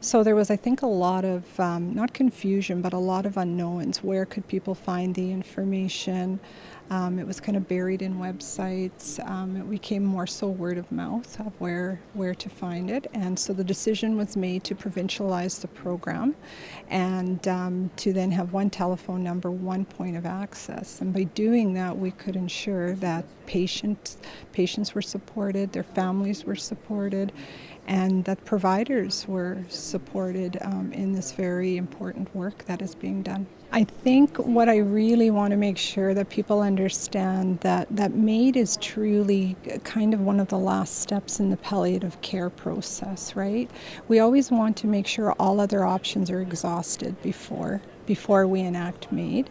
So there was, I think, a lot of, not confusion, but a lot of unknowns. Where could people find the information? It was kind of buried in websites. It became more so word of mouth of where to find it. And so the decision was made to provincialize the program and to then have one telephone number, one point of access. And by doing that, we could ensure that patients were supported, their families were supported, and that providers were supported in this very important work that is being done. I think what I really want to make sure that people understand that MAID is truly kind of one of the last steps in the palliative care process, right? We always want to make sure all other options are exhausted before we enact MAID,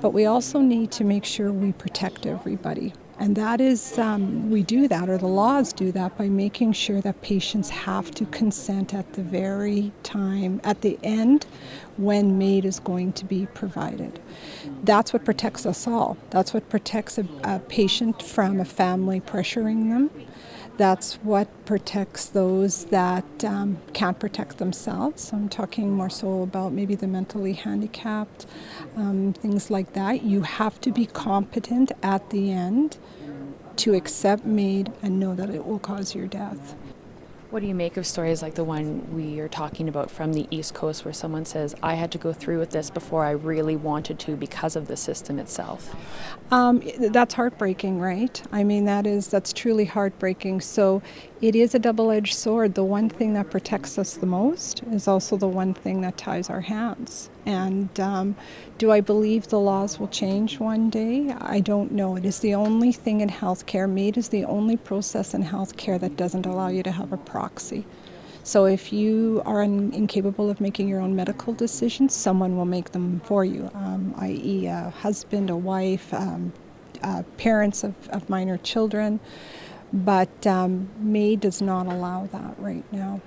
but we also need to make sure we protect everybody. And that is, we do that, or the laws do that, by making sure that patients have to consent at the very time, at the end, when MAID is going to be provided. That's what protects us all. That's what protects a patient from a family pressuring them. That's what protects those that can't protect themselves. I'm talking more so about maybe the mentally handicapped, things like that. You have to be competent at the end to accept MAID and know that it will cause your death. What do you make of stories like the one we are talking about from the East Coast, where someone says, I had to go through with this before I really wanted to because of the system itself? That's heartbreaking, right? I mean, that's truly heartbreaking. So it is a double-edged sword. The one thing that protects us the most is also the one thing that ties our hands. And do I believe the laws will change one day? I don't know. It is the only thing in healthcare. MAID is the only process in healthcare that doesn't allow you to have a proxy. So if you are incapable of making your own medical decisions, someone will make them for you, i.e. a husband, a wife, parents of minor children. But MAID does not allow that right now.